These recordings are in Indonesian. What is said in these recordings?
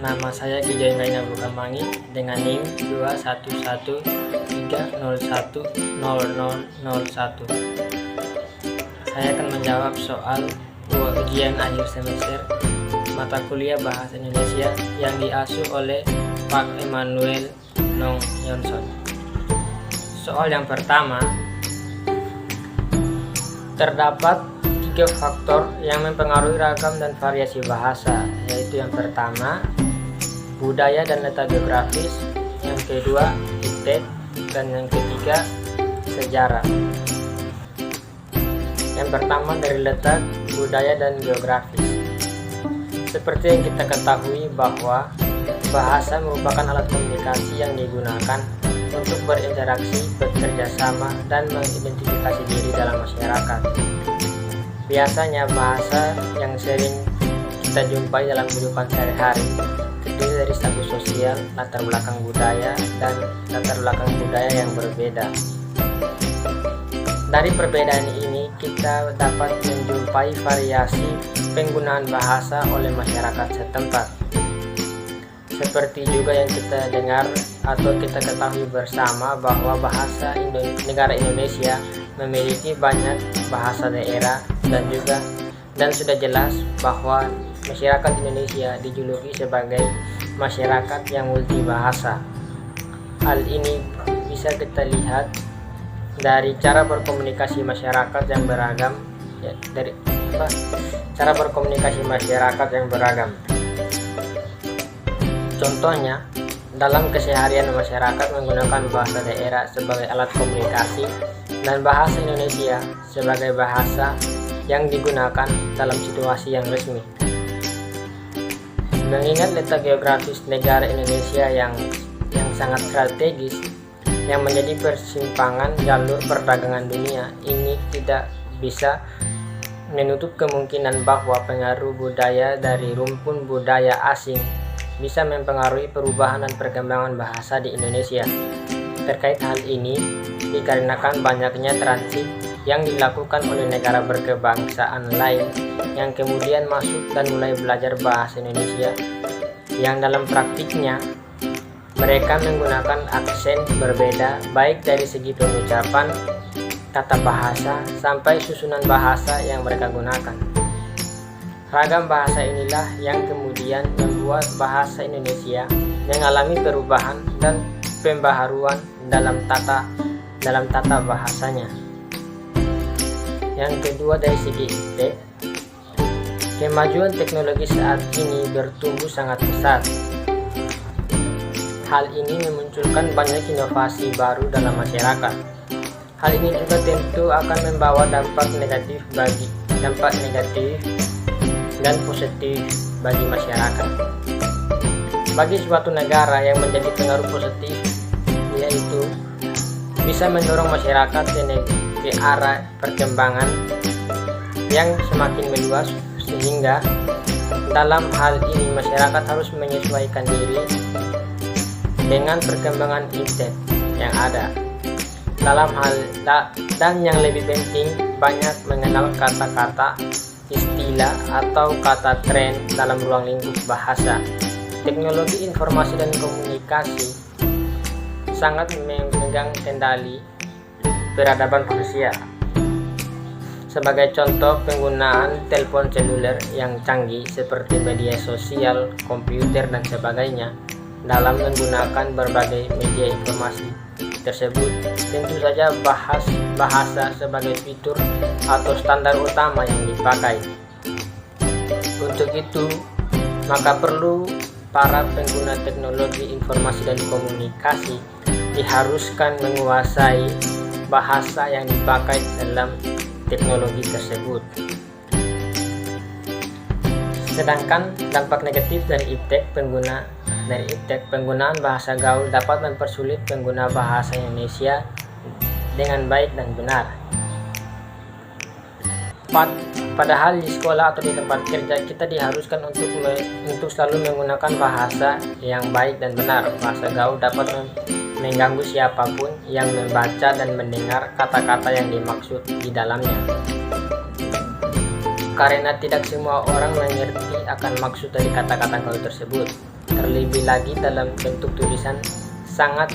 Nama saya Kijoy Maina Bukamangi dengan NIM 21130010001. Saya akan menjawab soal ujian akhir semester mata kuliah Bahasa Indonesia yang diasuh oleh Pak Emmanuel Nong Johnson. Soal yang pertama, terdapat 3 faktor yang mempengaruhi ragam dan variasi bahasa, yaitu yang pertama, budaya dan letak geografis, yang kedua, iptek, dan yang ketiga, sejarah. Yang pertama dari letak, budaya, dan geografis. Seperti yang kita ketahui bahwa bahasa merupakan alat komunikasi yang digunakan untuk berinteraksi, bekerja sama, dan mengidentifikasi diri dalam masyarakat. Biasanya bahasa yang sering kita jumpai dalam kehidupan sehari-hari terdiri dari status sosial, latar belakang budaya, dan latar belakang budaya yang berbeda. Dari perbedaan ini kita dapat menjumpai variasi penggunaan bahasa oleh masyarakat setempat. Seperti juga yang kita dengar atau kita ketahui bersama bahwa bahasa negara Indonesia memiliki banyak bahasa daerah dan sudah jelas bahwa masyarakat Indonesia dijuluki sebagai masyarakat yang multibahasa. Hal ini bisa kita lihat dari cara berkomunikasi masyarakat yang beragam, cara berkomunikasi masyarakat yang beragam. Contohnya, dalam keseharian masyarakat menggunakan bahasa daerah sebagai alat komunikasi dan bahasa Indonesia sebagai bahasa yang digunakan dalam situasi yang resmi. Mengingat letak geografis negara Indonesia yang sangat strategis, yang menjadi persimpangan jalur perdagangan dunia, ini tidak bisa menutup kemungkinan bahwa pengaruh budaya dari rumpun budaya asing bisa mempengaruhi perubahan dan perkembangan bahasa di Indonesia. Terkait hal ini, dikarenakan banyaknya transit yang dilakukan oleh negara berkebangsaan lain yang kemudian masuk dan mulai belajar bahasa Indonesia, yang dalam praktiknya mereka menggunakan aksen berbeda baik dari segi pengucapan, tata bahasa, sampai susunan bahasa yang mereka gunakan. Ragam bahasa inilah yang kemudian membuat bahasa Indonesia mengalami perubahan dan pembaharuan dalam tata bahasanya. Yang kedua dari segi iptek, kemajuan teknologi saat ini bertumbuh sangat pesat. Hal ini memunculkan banyak inovasi baru dalam masyarakat. Hal ini juga tentu akan membawa dampak negatif dan positif bagi masyarakat. Bagi suatu negara yang menjadi pengaruh positif, yaitu bisa mendorong masyarakat ke arah perkembangan yang semakin meluas, sehingga dalam hal ini masyarakat harus menyesuaikan diri dengan perkembangan iptek yang ada. Dan yang lebih penting, banyak mengenal kata-kata, istilah, atau kata tren dalam ruang lingkup bahasa. Teknologi informasi dan komunikasi sangat memegang kendali peradaban manusia. Sebagai contoh, penggunaan telepon seluler yang canggih seperti media sosial, komputer, dan sebagainya dalam menggunakan berbagai media informasi tersebut, tentu saja bahasa sebagai fitur atau standar utama yang dipakai. Untuk itu, maka perlu para pengguna teknologi informasi dan komunikasi diharuskan menguasai bahasa yang dipakai dalam teknologi tersebut. Sedangkan dampak negatif dari iptek, penggunaan bahasa gaul dapat mempersulit pengguna bahasa Indonesia dengan baik dan benar. Padahal di sekolah atau di tempat kerja kita diharuskan untuk selalu menggunakan bahasa yang baik dan benar. Bahasa gaul dapat mengganggu siapapun yang membaca dan mendengar kata-kata yang dimaksud di dalamnya. Karena tidak semua orang mengerti akan maksud dari kata-kata gaul tersebut. terlebih lagi dalam bentuk tulisan sangat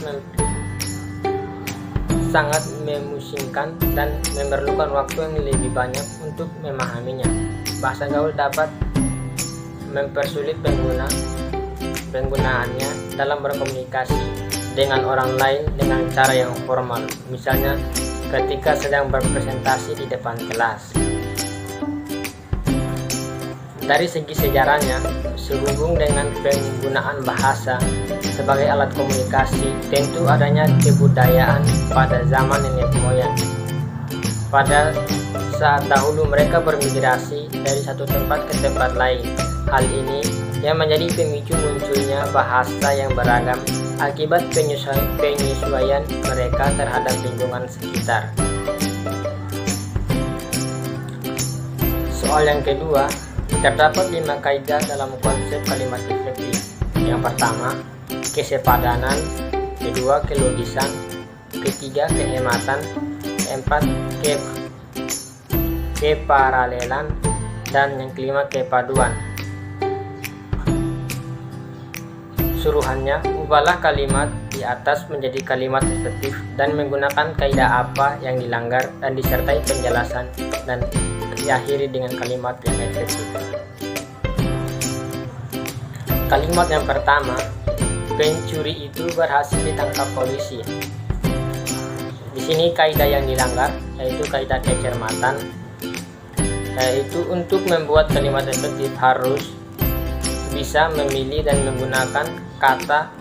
memusingkan dan memerlukan waktu yang lebih banyak untuk memahaminya. Bahasa gaul dapat mempersulit penggunaannya dalam berkomunikasi dengan orang lain dengan cara yang formal, misalnya ketika sedang berpresentasi di depan kelas. Dari segi sejarahnya, sehubung dengan penggunaan bahasa sebagai alat komunikasi, tentu adanya kebudayaan pada zaman nenek moyang. Pada saat dahulu mereka bermigrasi dari satu tempat ke tempat lain. Hal ini yang menjadi pemicu munculnya bahasa yang beragam akibat penyesuaian mereka terhadap lingkungan sekitar. Soal yang kedua, terdapat 5 kaidah dalam konsep kalimat efektif. Yang pertama, kesepadanan, kedua, kelogisan, ketiga, kehematan, keempat, keparalelan, dan yang kelima, kepaduan. Suruhannya, ubahlah kalimat di atas menjadi kalimat efektif dan menggunakan kaidah apa yang dilanggar dan disertai penjelasan dan diakhiri dengan kalimat yang efektif. Kalimat yang pertama, pencuri itu berhasil ditangkap polisi. Di sini kaidah yang dilanggar yaitu kaidah kecermatan, yaitu untuk membuat kalimat efektif harus bisa memilih dan menggunakan kata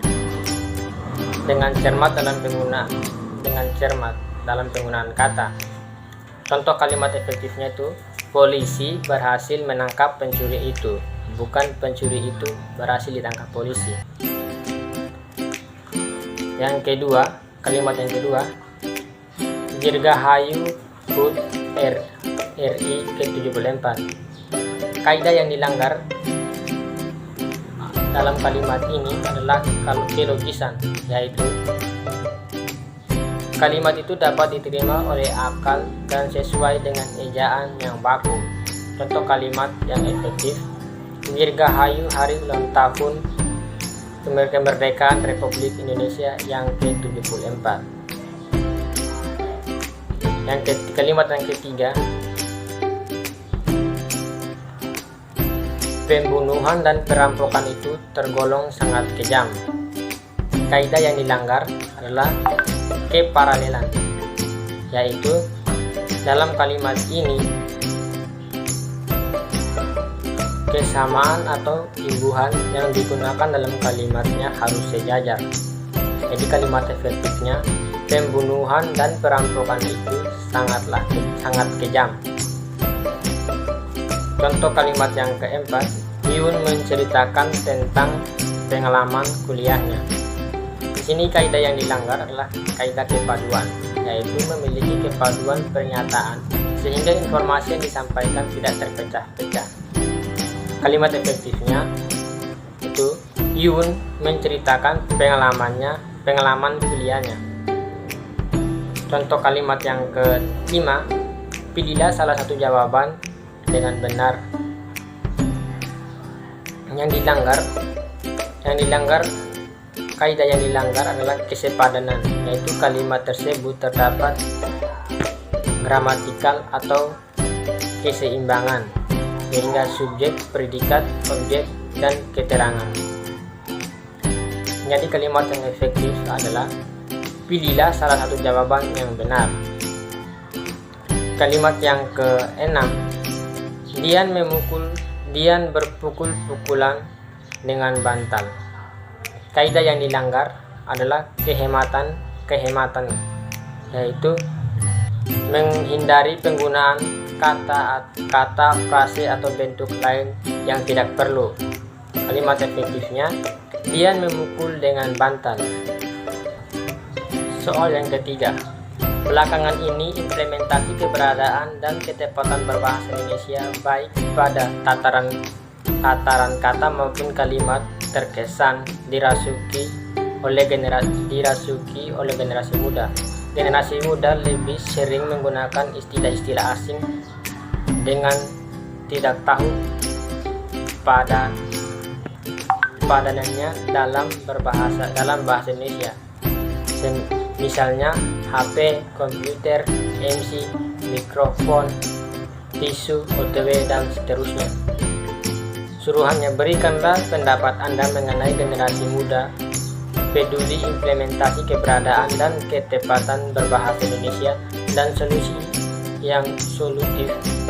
dengan cermat dalam penggunaan kata. Contoh kalimat efektifnya itu, polisi berhasil menangkap pencuri itu, bukan pencuri itu berhasil ditangkap polisi. Yang kedua, kalimat yang kedua, Dirgahayu HUT RI ke-74. Kaidah yang dilanggar dalam kalimat ini adalah kelogisan, yaitu kalimat itu dapat diterima oleh akal dan sesuai dengan ejaan yang baku. Contoh kalimat yang efektif, Dirgahayu Hari Ulang Tahun Kemerdekaan Republik Indonesia yang ke-74. Kalimat yang ketiga, pembunuhan dan perampokan itu tergolong sangat kejam. Kaidah yang dilanggar adalah keparalelan, yaitu dalam kalimat ini kesamaan atau imbuhan yang digunakan dalam kalimatnya harus sejajar. Jadi kalimat efektifnya, pembunuhan dan perampokan itu sangat kejam. Contoh kalimat yang keempat, Yun menceritakan tentang pengalaman kuliahnya. Di sini kaidah yang dilanggar adalah kaidah kepaduan, yaitu memiliki kepaduan pernyataan sehingga informasi yang disampaikan tidak terpecah-pecah. Kalimat efektifnya itu, Yun menceritakan pengalaman kuliahnya. Contoh kalimat yang kelima, pilihlah salah satu jawaban dengan benar. Kaidah yang dilanggar adalah kesepadanan, yaitu kalimat tersebut terdapat gramatikal atau keseimbangan sehingga subjek, predikat, objek, dan keterangan. Jadi kalimat yang efektif adalah pilihlah salah satu jawaban yang benar. Kalimat yang keenam, Dian berpukul-pukulan dengan bantal. Kaidah yang dilanggar adalah kehematan, yaitu menghindari penggunaan kata, frase atau bentuk lain yang tidak perlu. Kalimat efektifnya, Dian memukul dengan bantal. Soal yang ketiga, belakangan ini implementasi keberadaan dan ketepatan berbahasa Indonesia baik pada tataran kata maupun kalimat terkesan dirasuki oleh generasi muda. Generasi muda lebih sering menggunakan istilah-istilah asing dengan tidak tahu pada kepadanannya dalam bahasa Indonesia. Misalnya HP, komputer, MC, mikrofon, tisu, OTW, dan seterusnya. Suruhannya, berikanlah pendapat Anda mengenai generasi muda peduli implementasi keberadaan dan ketepatan berbahasa Indonesia dan solusi yang solutif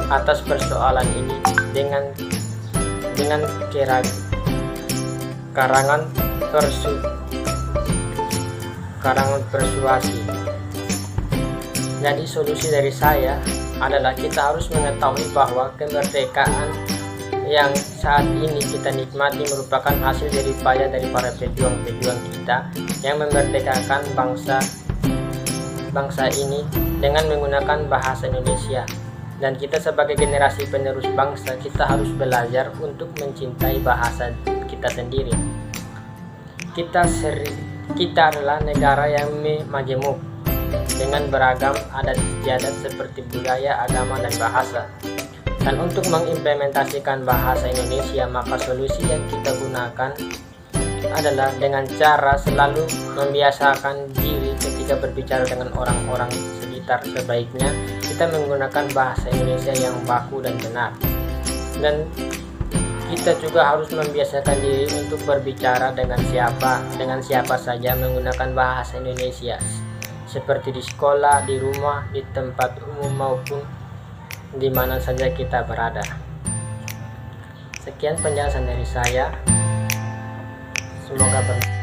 atas persoalan ini dengan karangan persuasi. Jadi solusi dari saya adalah kita harus mengetahui bahwa kemerdekaan yang saat ini kita nikmati merupakan hasil dari upaya dari para pejuang-pejuang kita yang memerdekakan bangsa ini dengan menggunakan bahasa Indonesia. Dan kita sebagai generasi penerus bangsa, kita harus belajar untuk mencintai bahasa kita sendiri. Kita adalah negara yang majemuk dengan beragam adat istiadat seperti budaya, agama, dan bahasa. Dan untuk mengimplementasikan bahasa Indonesia, maka solusi yang kita gunakan adalah dengan cara selalu membiasakan diri ketika berbicara dengan orang-orang sekitar. Sebaiknya kita menggunakan bahasa Indonesia yang baku dan benar. Dan kita juga harus membiasakan diri untuk berbicara dengan siapa saja menggunakan bahasa Indonesia, seperti di sekolah, di rumah, di tempat umum, maupun di mana saja kita berada. Sekian penjelasan dari saya, semoga bermanfaat.